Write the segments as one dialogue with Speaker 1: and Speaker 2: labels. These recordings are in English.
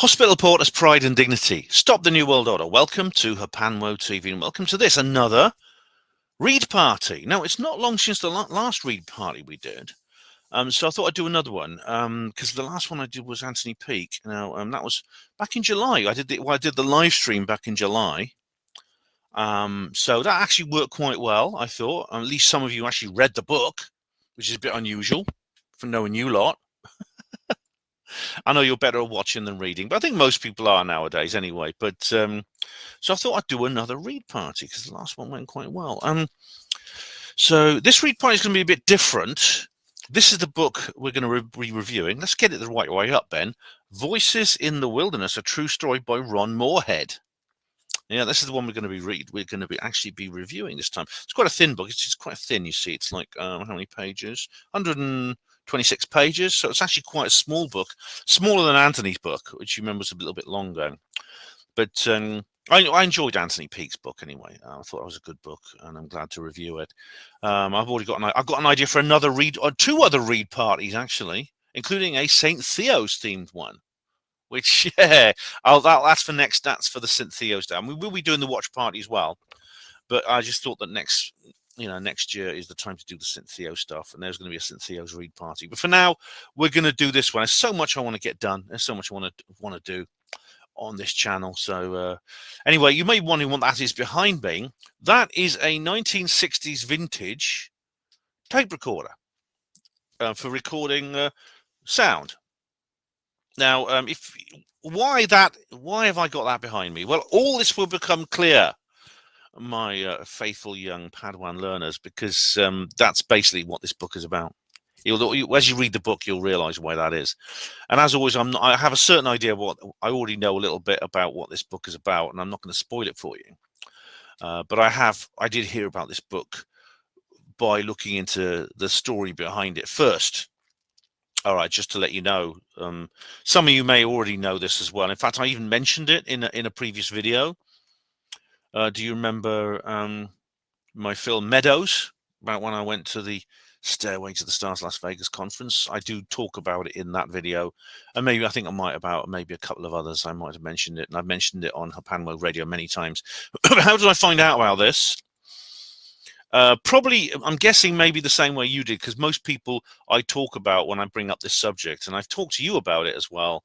Speaker 1: Hospital Porter's Pride and Dignity. Stop the New World Order. Welcome to HPANWO TV and welcome to this, another read party. Now, it's not long since the last read party we did. So I thought I'd do another one because the last one I did was Anthony Peake. Now, that was back in July. I did the live stream back in July. So that actually worked quite well, I thought. At least some of you actually read the book, which is a bit unusual for knowing you lot. I know you're better at watching than reading, but I think most people are nowadays anyway. But so I thought I'd do another read party because the last one went quite well. So this read party is going to be a bit different. This is the book we're going to be reviewing. Let's get it the right way up, Ben. Voices in the Wilderness, a true story by Ron Morehead. Yeah, this is the one we're going to be actually be reviewing this time. It's quite a thin book. It's just quite thin. You see, it's like how many pages? 126 pages. So it's actually quite a small book, smaller than Anthony's book, which you remember was a little bit longer. But I enjoyed Anthony Peake's book anyway. I thought it was a good book, and I'm glad to review it. I've got an idea for another read, or two other read parties actually, including a St. Theo's themed one. Which, yeah, that's for next. That's for the St. Theo's Day. We will be doing the watch party as well, but I just thought that next year is the time to do the St. Theo stuff, and there's going to be a St. Theo's read party. But for now, we're going to do this one. There's so much I want to get done. There's so much I want to do on this channel. So anyway, you may be wondering what that is behind me. That is a 1960s vintage tape recorder for recording sound. Now, why have I got that behind me? Well, all this will become clear, my faithful young Padawan learners, because that's basically what this book is about. As you read the book, you'll realise why that is. And as always, I have a certain idea of what I already know a little bit about what this book is about, and I'm not going to spoil it for you. But I did hear about this book by looking into the story behind it first. All right, just to let you know, some of you may already know this as well. In fact, I even mentioned it in a previous video. Do you remember my film Meadows, about when I went to the Stairway to the Stars Las Vegas conference? I do talk about it in that video, and maybe I think I might about maybe a couple of others. I might have mentioned it, and I've mentioned it on HPANWO Radio many times. How did I find out about this? Probably, I'm guessing maybe the same way you did, because most people I talk about when I bring up this subject, and I've talked to you about it as well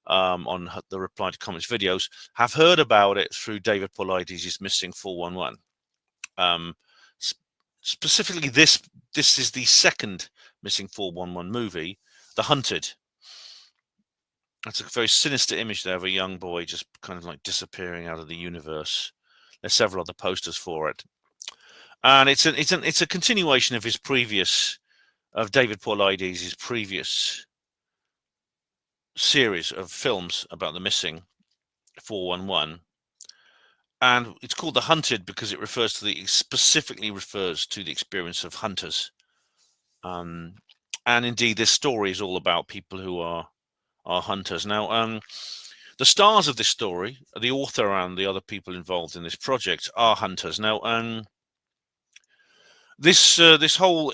Speaker 1: on the reply to comments videos, have heard about it through David Paulides' Missing 411. Specifically, this is the second Missing 411 movie, The Hunted. That's a very sinister image there of a young boy just kind of like disappearing out of the universe. There's several other posters for it. And it's a continuation of David Paulides' previous series of films about the missing 411, and it's called The Hunted because it specifically refers to the experience of hunters. And indeed, this story is all about people who are hunters. Now, the stars of this story, the author and the other people involved in this project, are hunters. Now, This whole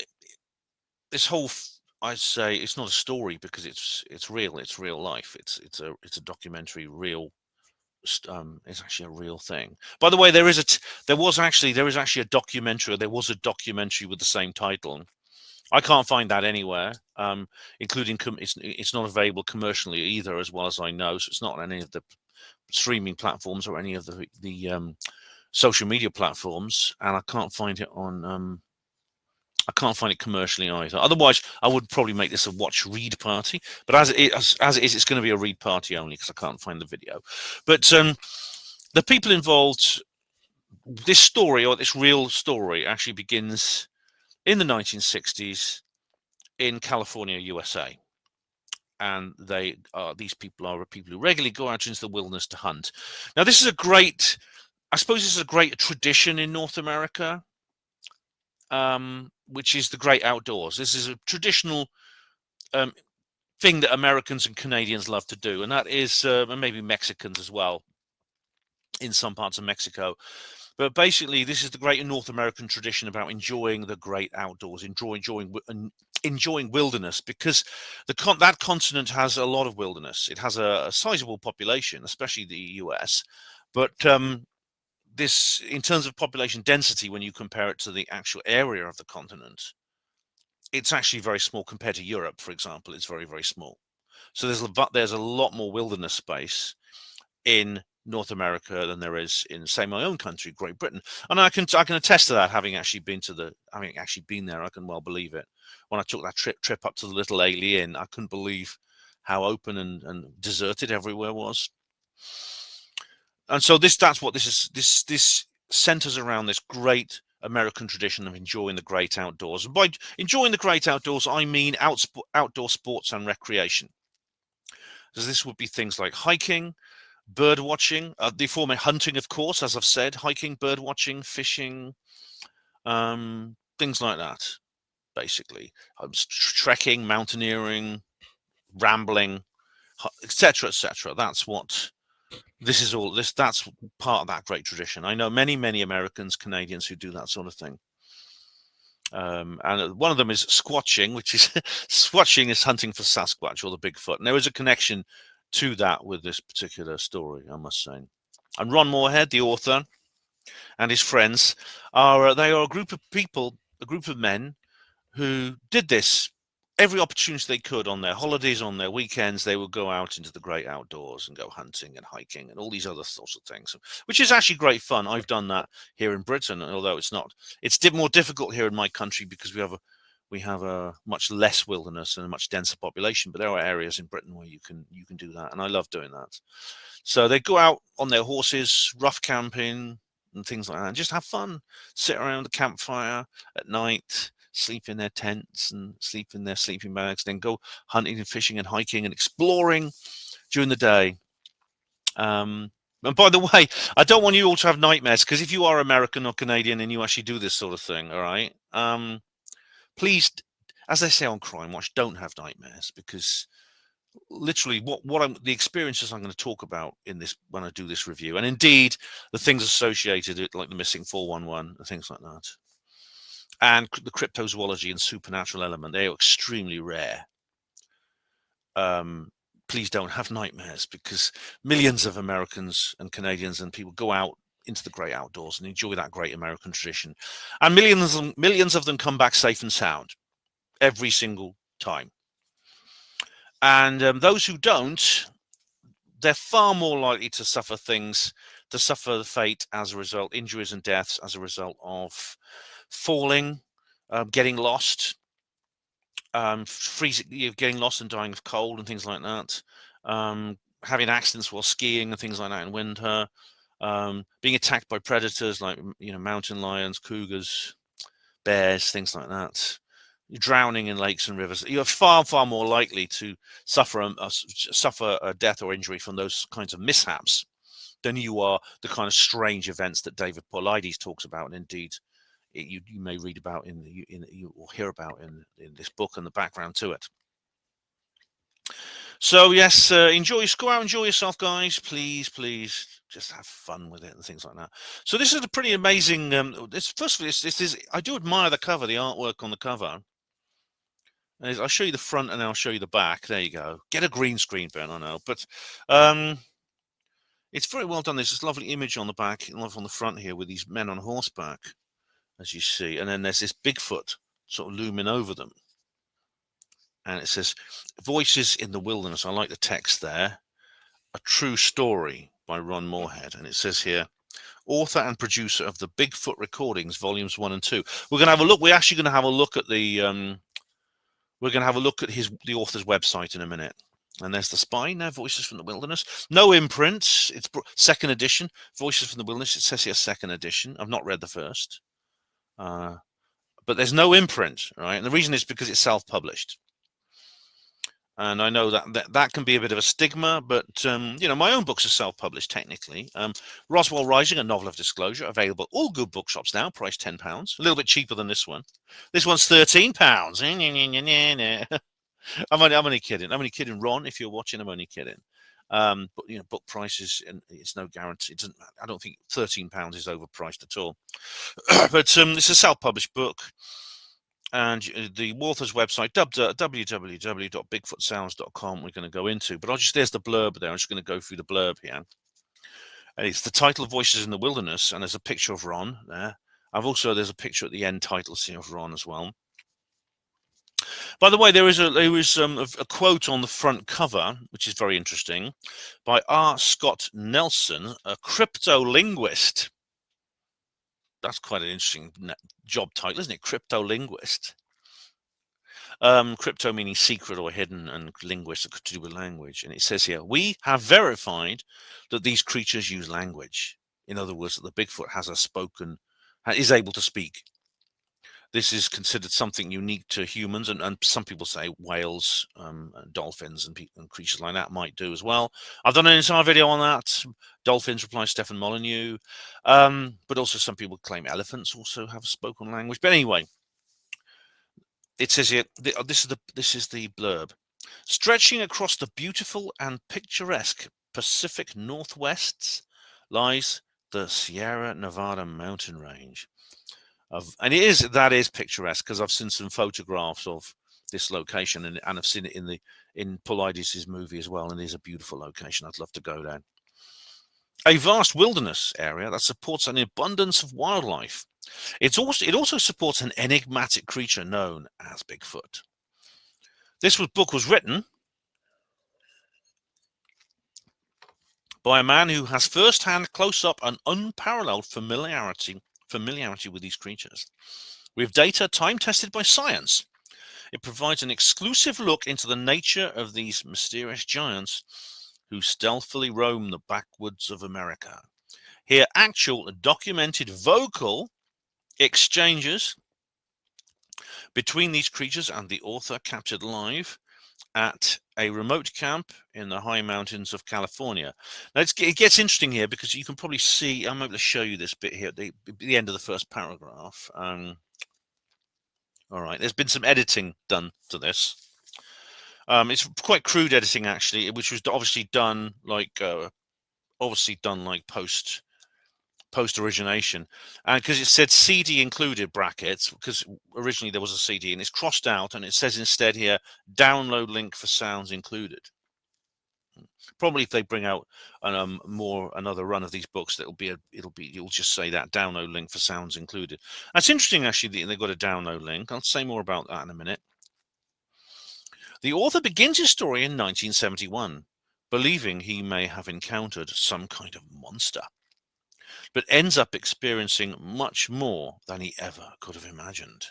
Speaker 1: I'd say it's not a story because it's real. It's real life. It's a documentary. It's actually a real thing. By the way, there was actually a documentary. There was a documentary with the same title. I can't find that anywhere, including it's not available commercially either, as well as I know. So it's not on any of the streaming platforms or any of the social media platforms, and I can't find it on. I can't find it commercially either. Otherwise, I would probably make this a watch-read party. But as it is, it's going to be a read party only because I can't find the video. But the people involved, this story, or this real story, actually begins in the 1960s in California, USA. And these people are people who regularly go out into the wilderness to hunt. Now, this is I suppose this is a great tradition in North America. Which is the great outdoors. This is a traditional thing that Americans and Canadians love to do, and that is, and maybe Mexicans as well, in some parts of Mexico. But basically, this is the great North American tradition about enjoying the great outdoors, enjoying enjoying wilderness, because that continent has a lot of wilderness. It has a sizable population, especially the US, but this, in terms of population density, when you compare it to the actual area of the continent, it's actually very small compared to Europe, for example. It's very, very small. So there's a lot more wilderness space in North America than there is in, say, my own country, Great Britain. And I can attest to that, having actually been there. I can well believe it. When I took that trip up to the little Ailey Inn, I couldn't believe how open and deserted everywhere was. And so that's what this is. This centers around this great American tradition of enjoying the great outdoors. And by enjoying the great outdoors, I mean outdoor sports and recreation. So this would be things like hiking, bird watching, the former hunting, of course, as I've said, hiking, bird watching, fishing, things like that, basically. Trekking, mountaineering, rambling, etc., etc. That's what this is all. That's part of that great tradition. I know many, many Americans, Canadians who do that sort of thing. And one of them is squatching, which is squatching is hunting for Sasquatch or the Bigfoot. And there is a connection to that with this particular story, I must say. And Ron Morehead, the author, and his friends they are a group of people, a group of men who did this every opportunity they could. On their holidays, on their weekends, they would go out into the great outdoors and go hunting and hiking and all these other sorts of things, which is actually great fun. I've done that here in Britain, although it's more difficult here in my country because we have a much less wilderness and a much denser population. But there are areas in Britain where you can do that, and I love doing that. So they go out on their horses, rough camping and things like that, and just have fun, sit around the campfire at night, sleep in their tents and sleep in their sleeping bags, then go hunting and fishing and hiking and exploring during the day. And by the way, I don't want you all to have nightmares, because if you are American or Canadian and you actually do this sort of thing, all right, please, as they say on Crime Watch, don't have nightmares, because literally the experiences I'm going to talk about in this, when I do this review, and indeed the things associated, like the missing 411 and things like that, and the cryptozoology and supernatural element, they are extremely rare. Please don't have nightmares, because millions of Americans and Canadians and people go out into the great outdoors and enjoy that great American tradition, and millions of them come back safe and sound every single time. And those who don't, they're far more likely to suffer the fate as a result, injuries and deaths as a result of falling, getting lost, freezing, getting lost and dying of cold and things like that, having accidents while skiing and things like that in winter, being attacked by predators like mountain lions, cougars, bears, things like that. Drowning in lakes and rivers. You're far more likely to suffer a death or injury from those kinds of mishaps than you are the kind of strange events that David Paulides talks about, and indeed you may read about or hear about in this book and the background to it. So yes, go out, enjoy yourself, guys. Please just have fun with it and things like that. So this is a pretty amazing. First of all, this is. I do admire the cover, the artwork on the cover. I'll show you the front and then I'll show you the back. There you go. Get a green screen, Ben, I know. But it's very well done. There's this lovely image on the back and on the front here with these men on horseback, as you see. And then there's this Bigfoot sort of looming over them. And it says, Voices in the Wilderness. I like the text there. A True Story by Ron Morehead. And it says here, author and producer of the Bigfoot Recordings, Volumes 1 and 2. We're going to have a look. We're actually going to have a look at the... We're going to have a look at the author's website in a minute. And there's the spine there, Voices from the Wilderness. No imprints. It's second edition. Voices from the Wilderness. It says here second edition. I've not read the first. But there's no imprint, right? And the reason is because it's self-published. And I know that can be a bit of a stigma, but, my own books are self-published, technically. Roswell Rising, A Novel of Disclosure, available all good bookshops now, priced £10. A little bit cheaper than this one. This one's £13. I'm only kidding. I'm only kidding, Ron. If you're watching, I'm only kidding. But, book prices, and it's no guarantee. I don't think £13 is overpriced at all. But it's a self-published book. and the author's website, www.bigfootsounds.com, we're going to go into. But there's the blurb there. I'm just going to go through the blurb here. And it's the title, Voices in the Wilderness, and there's a picture of Ron there. There's a picture at the end title scene of Ron as well. By the way, there is a quote on the front cover, which is very interesting, by R. Scott Nelson, a cryptolinguist. That's quite an interesting job title, isn't it? Cryptolinguist. Crypto meaning secret or hidden, and linguist to do with language. And it says here, we have verified that these creatures use language. In other words, that the Bigfoot is able to speak. This is considered something unique to humans, and some people say whales, dolphins, and creatures like that might do as well. I've done an entire video on that. Dolphins, replies Stephen Molyneux. But also some people claim elephants also have a spoken language. But anyway, it says here, this is the blurb. Stretching across the beautiful and picturesque Pacific Northwest lies the Sierra Nevada mountain range. And that is picturesque, because I've seen some photographs of this location, and I've seen it in Paulides' movie as well, and it is a beautiful location. I'd love to go there. A vast wilderness area that supports an abundance of wildlife. It also supports an enigmatic creature known as Bigfoot. This book was written by a man who has first-hand, close-up, and unparalleled familiarity with these creatures. With data time-tested by science, it provides an exclusive look into the nature of these mysterious giants who stealthily roam the backwoods of America. Hear actual documented vocal exchanges between these creatures and the author, captured live at a remote camp in the high mountains of California. Now it gets interesting here, because you can probably see, I'm able to show you this bit here at the end of the first paragraph. All right, there's been some editing done to this. It's quite crude editing, actually, which was obviously done like post origination, and because it said CD included brackets, because originally there was a CD, and it's crossed out, and it says instead here, download link for sounds included. Probably if they bring out another run of these books, you'll just say that download link for sounds included. That's interesting, actually, they've got a download link. I'll say more about that in a minute. The author begins his story in 1971, believing he may have encountered some kind of monster, but ends up experiencing much more than he ever could have imagined.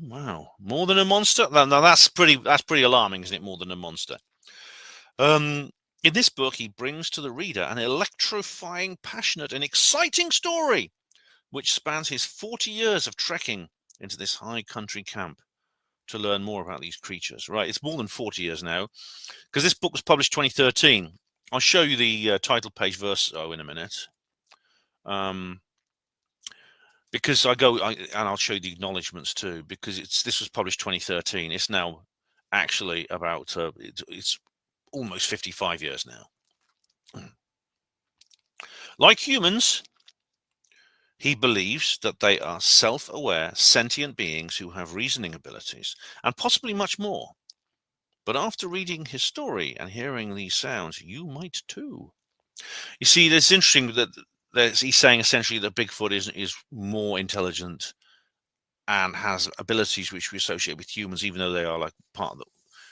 Speaker 1: Wow, more than a monster? Now that's pretty alarming, isn't it? More than a monster. In this book, he brings to the reader an electrifying, passionate, and exciting story, which spans his 40 years of trekking into this high country camp to learn more about these creatures. Right, it's more than 40 years now, because this book was published 2013. I'll show you the title page verse in a minute. Because and I'll show you the acknowledgements too, because this was published 2013. It's now actually about it's almost 55 years now. Like humans, he believes that they are self-aware, sentient beings who have reasoning abilities, and possibly much more. But after reading his story and hearing these sounds, you might too. You see, it's interesting that he's saying essentially that Bigfoot is more intelligent and has abilities which we associate with humans, even though they are like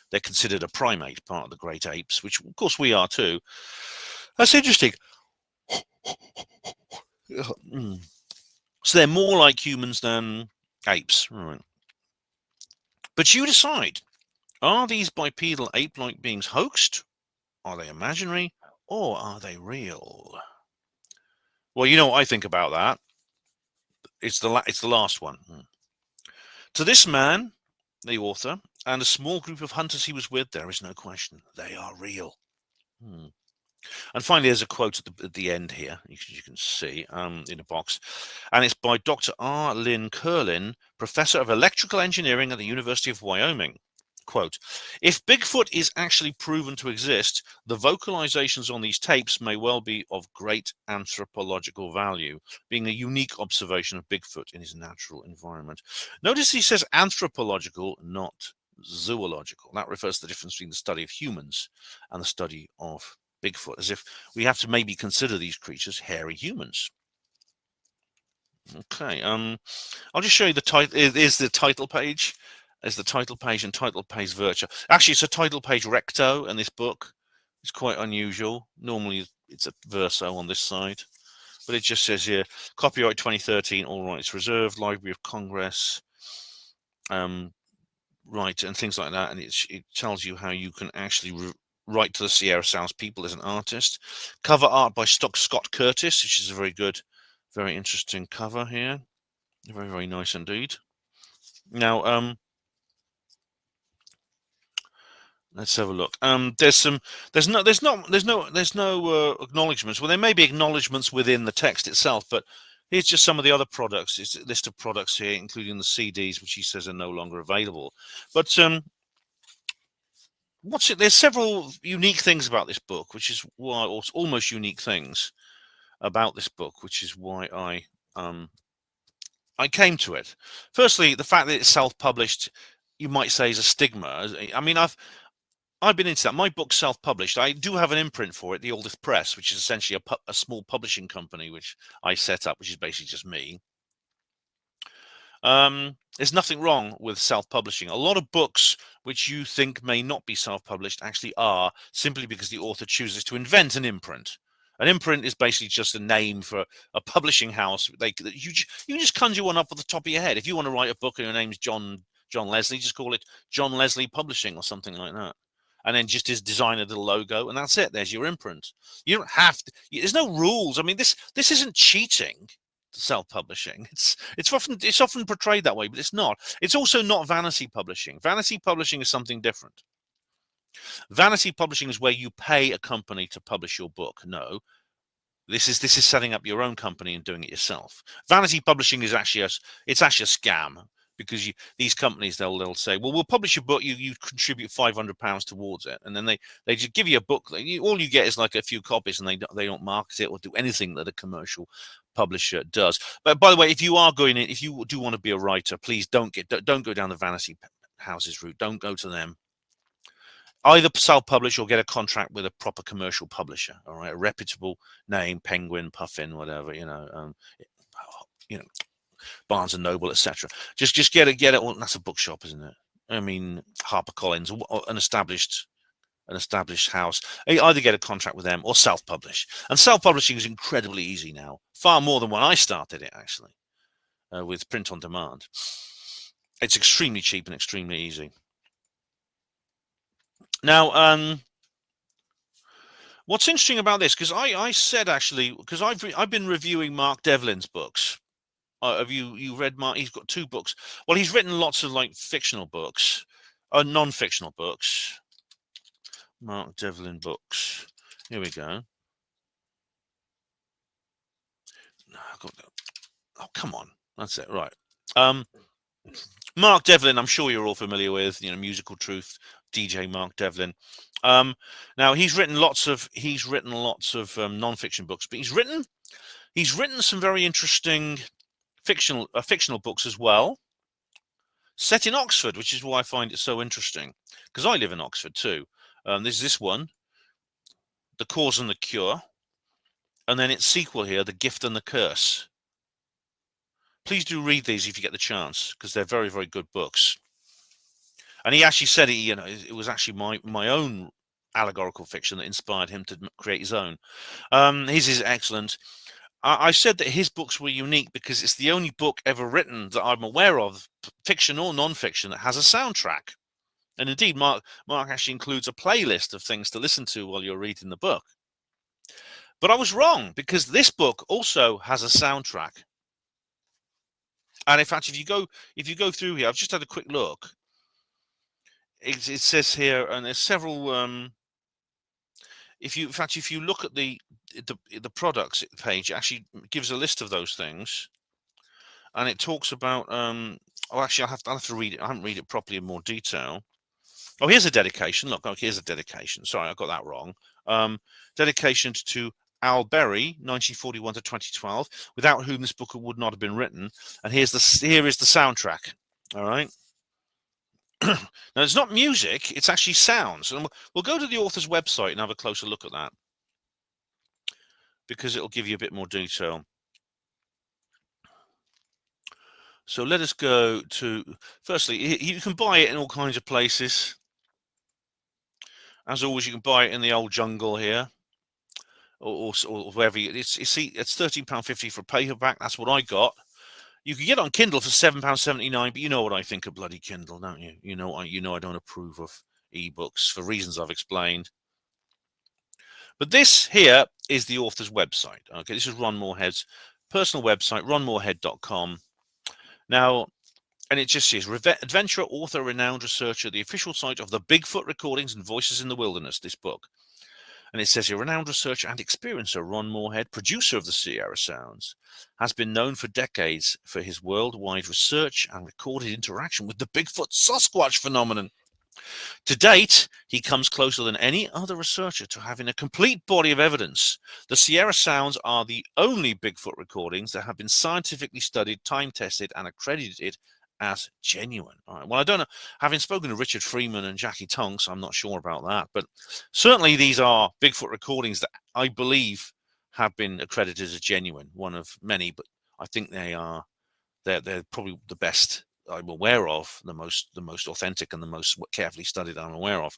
Speaker 1: they're considered a primate, part of the great apes, which of course we are too. That's interesting. So they're more like humans than apes, right? But you decide, are these bipedal ape-like beings hoaxed? Are they imaginary? Or are they real? Well, you know what I think about that. It's the last one. To this man, the author, and a small group of hunters he was with, there is no question. They are real. And finally, there's a quote at the end here, you can see in a box. And it's by Dr. R. Lynn Curlin, Professor of Electrical Engineering at the University of Wyoming. quote, "If Bigfoot is actually proven to exist, the vocalizations on these tapes may well be of great anthropological value, being a unique observation of Bigfoot in his natural environment." Notice he says anthropological, not zoological. That refers to the difference between the study of humans and the study of Bigfoot, as if we have to maybe consider these creatures hairy humans. Okay, I'll just show you the title. Is the title page? Is the title page and title page virtual? Actually, it's a title page recto, and this book is quite unusual. Normally, it's a verso on this side, but it just says here, copyright 2013, all rights reserved, Library of Congress, right, and things like that. And it tells you how you can actually write to the Sierra Sounds people as an artist. Cover art by Scott Curtis, which is a very good, very interesting cover here. Very, very nice indeed. Now, let's have a look. There's no acknowledgements. Well, there may be acknowledgements within the text itself, but here's just some of the other products. It's a list of products here, including the CDs, which he says are no longer available. But there's several unique things about this book, which is why, or almost unique things about this book, which is why I came to it. Firstly, the fact that it's self-published, you might say, is a stigma. I mean, I've been into that. My book's self-published. I do have an imprint for it, the Oldest Press, which is essentially a small publishing company which I set up, which is basically just me. There's nothing wrong with self-publishing. A lot of books which you think may not be self-published actually are, simply because the author chooses to invent an imprint. An imprint is basically just a name for a publishing house. You just conjure one up at the top of your head. If you want to write a book and your name's John Leslie, just call it John Leslie Publishing or something like that. And then just design a little logo, and that's it. There's your imprint. You don't have to. There's no rules. I mean, this isn't cheating. Self-publishing. It's often portrayed that way, but it's not. It's also not vanity publishing. Vanity publishing is something different. Vanity publishing is where you pay a company to publish your book. No, this is setting up your own company and doing it yourself. Vanity publishing is actually a scam, because these companies, they'll say, well, we'll publish your book, you contribute £500 towards it, and then they just give you a book. All you get is like a few copies, and they don't market it or do anything that a commercial publisher does. But by the way, if you do want to be a writer, please don't go down the vanity houses route. Don't go to them. Either self-publish or get a contract with a proper commercial publisher. All right, a reputable name, Penguin, Puffin, whatever, Barnes and Noble, etc. Just get it. Well, that's a bookshop, isn't it? I mean, HarperCollins, an established house. You either get a contract with them or self-publish. And self-publishing is incredibly easy now, far more than when I started it, actually, with print on demand. It's extremely cheap and extremely easy. Now, what's interesting about this, because I said, actually, because I've been reviewing Mark Devlin's books. Have you read Mark? He's got 2 books. Well, he's written lots of fictional books, non-fictional books. Mark Devlin books. Here we go. Oh, come on. That's it. Right. Mark Devlin, I'm sure you're all familiar with, Musical Truth, DJ Mark Devlin. Now he's written lots of non-fiction books, but he's written some very interesting fictional books as well, set in Oxford, which is why I find it so interesting, because I live in Oxford too. There's this one, The Cause and the Cure, and then its sequel here, The Gift and the Curse. Please do read these if you get the chance, because they're very, very good books. And he actually said it was actually my own allegorical fiction that inspired him to create his own. His is excellent. I said that his books were unique because it's the only book ever written that I'm aware of, fiction or non-fiction, that has a soundtrack. And indeed, Mark actually includes a playlist of things to listen to while you're reading the book. But I was wrong, because this book also has a soundtrack. And in fact, if you go through here, I've just had a quick look. It says here, and there's several. If you look at the products page, it actually gives a list of those things, and it talks about. Oh, actually, I'll have to read it. I haven't read it properly in more detail. Oh, here's a dedication. Look, oh, here's a dedication. Sorry, I got that wrong. Dedication to Al Berry, 1941 to 2012, without whom this book would not have been written. And here is the soundtrack. All right. Now, it's not music, it's actually sounds. And we'll go to the author's website and have a closer look at that, because it'll give you a bit more detail. So let us go to, firstly, you can buy it in all kinds of places. As always, you can buy it in the old jungle here, or wherever. It's £13.50 for a paperback. That's what I got. You can get it on Kindle for £7.79, but you know what I think of bloody Kindle, don't you? You know I don't approve of ebooks for reasons I've explained. But this here is the author's website. Okay, this is Ron Morehead's personal website, ronmorehead.com. Now, and it just says, adventurer, author, renowned researcher, the official site of the Bigfoot recordings and voices in the wilderness, this book. And it says here, renowned researcher and experiencer Ron Morehead, producer of the Sierra Sounds, has been known for decades for his worldwide research and recorded interaction with the Bigfoot Sasquatch phenomenon. To date, he comes closer than any other researcher to having a complete body of evidence. The Sierra Sounds are the only Bigfoot recordings that have been scientifically studied, time-tested, and accredited as genuine. All right. Well, I don't know. Having spoken to Richard Freeman and Jackie Tonks, I'm not sure about that. But certainly these are Bigfoot recordings that I believe have been accredited as genuine. One of many, but I think they're probably the best I'm aware of, the most authentic and the most carefully studied I'm aware of.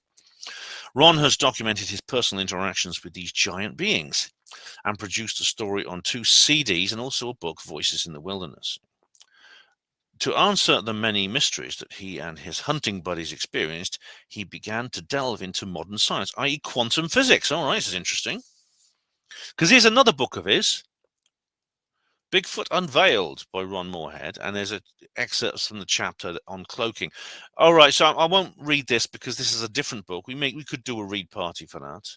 Speaker 1: Ron has documented his personal interactions with these giant beings and produced a story on 2 CDs and also a book, Voices in the Wilderness. To answer the many mysteries that he and his hunting buddies experienced, he began to delve into modern science, i.e. quantum physics. All right, this is interesting. Because here's another book of his, Bigfoot Unveiled by Ron Morehead, and there's excerpts from the chapter on cloaking. All right, so I won't read this because this is a different book. We could do a read party for that.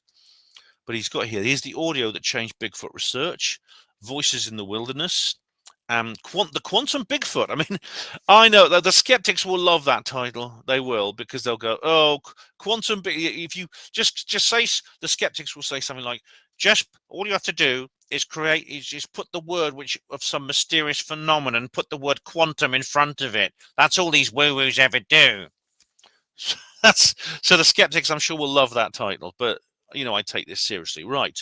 Speaker 1: But he's got here's the audio that changed Bigfoot research, Voices in the Wilderness, the Quantum Bigfoot. I mean, I know that the skeptics will love that title. They will, because they'll go, oh, Quantum. If you just say, the skeptics will say something like, all you have to do is just put the word of some mysterious phenomenon, put the word quantum in front of it. That's all these woo-woos ever do. So the skeptics, I'm sure, will love that title. But I take this seriously. Right.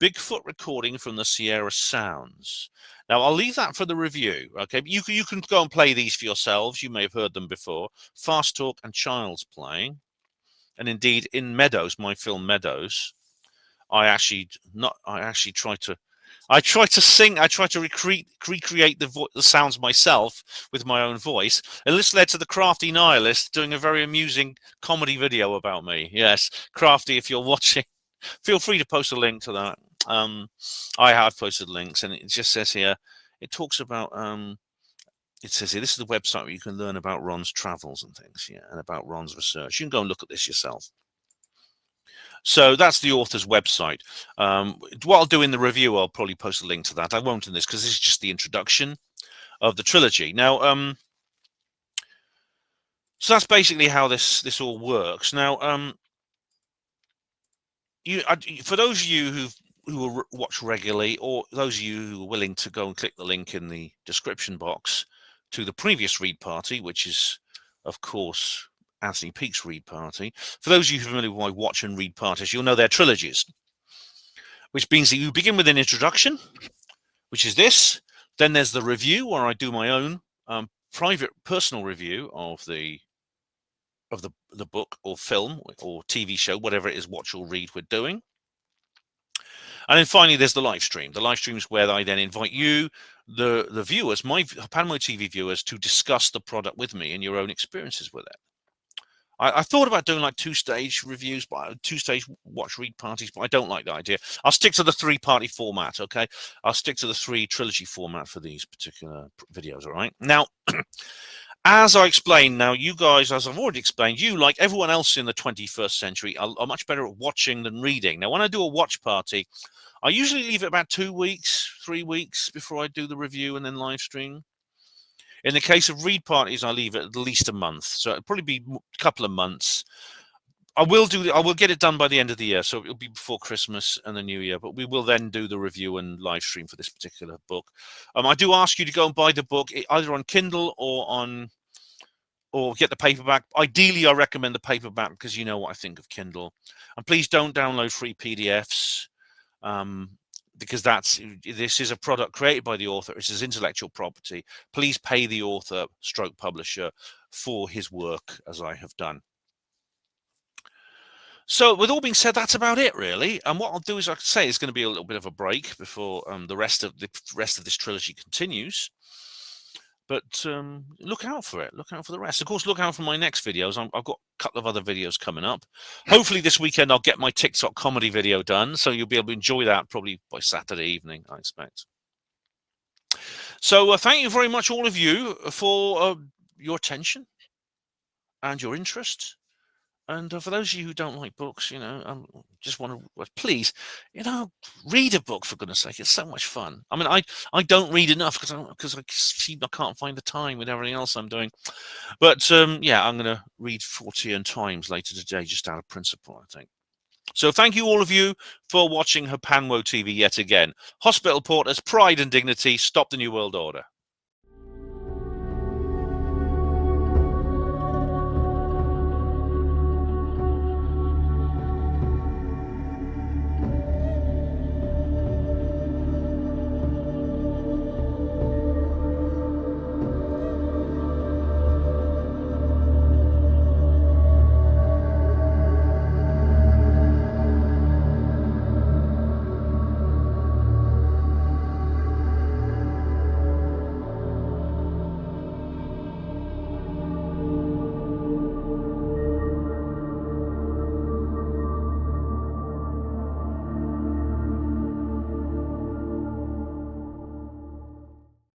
Speaker 1: Bigfoot recording from the Sierra Sounds. Now, I'll leave that for the review, okay? You can go and play these for yourselves. You may have heard them before. Fast Talk and Child's Play. And indeed, in Meadows, my film Meadows, I try to sing. I try to recreate the sounds myself with my own voice. And this led to the Crafty Nihilist doing a very amusing comedy video about me. Yes, Crafty, if you're watching, feel free to post a link to that. I have posted links, and it just says here, it talks about, it says here, this is the website where you can learn about Ron's travels and things, and about Ron's research. You can go and look at this yourself. So that's the author's website. What I'll do in the review, I'll probably post a link to that. I won't in this, because this is just the introduction of the trilogy. Now, so that's basically how this all works. Now, for those of you who watch regularly, or those of you who are willing to go and click the link in the description box to the previous read party, which is, of course, Anthony Peake's read party. For those of you who are familiar with my watch and read parties, you'll know they're trilogies, which means that you begin with an introduction, which is this. Then there's the review, where I do my own private, personal review of the book or film or TV show, whatever it is, watch or read we're doing. And then finally, there's the live stream. The live stream is where I then invite you, the viewers, my HPANWO TV viewers, to discuss the product with me and your own experiences with it. I thought about doing like 2-stage reviews, 2-stage watch read parties, but I don't like the idea. I'll stick to the 3-party format, okay? I'll stick to the 3 trilogy format for these particular videos, all right? Now, as I explained, now you guys, as I've already explained, you, like everyone else in the 21st century, are much better at watching than reading. Now, when I do a watch party, I usually leave it about 2 weeks, 3 weeks before I do the review and then live stream. In the case of read parties, I leave it at least a month, so it'll probably be a couple of months. I will get it done by the end of the year, so it'll be before Christmas and the New Year. But we will then do the review and live stream for this particular book. I do ask you to go and buy the book either on Kindle or get the paperback. Ideally, I recommend the paperback because you know what I think of Kindle. And please don't download free PDFs because this is a product created by the author. It's his intellectual property. Please pay the author / publisher for his work, as I have done. So with all being said, that's about it really. And what I'll do is, like I say, it's going to be a little bit of a break before the rest of this trilogy continues. But look out for it. Look out for the rest. Of course, look out for my next videos. I've got a couple of other videos coming up. Hopefully this weekend I'll get my TikTok comedy video done, so you'll be able to enjoy that probably by Saturday evening, I expect. So thank you very much, all of you, for your attention and your interest. And for those of you who don't like books, just want to, please, read a book, for goodness sake. It's so much fun. I mean, I don't read enough because I can't find the time with everything else I'm doing. But yeah, I'm going to read 40 times later today, just out of principle, I think. So thank you, all of you, for watching HPANWO TV yet again. Hospital Porters, Pride and Dignity, Stop the New World Order.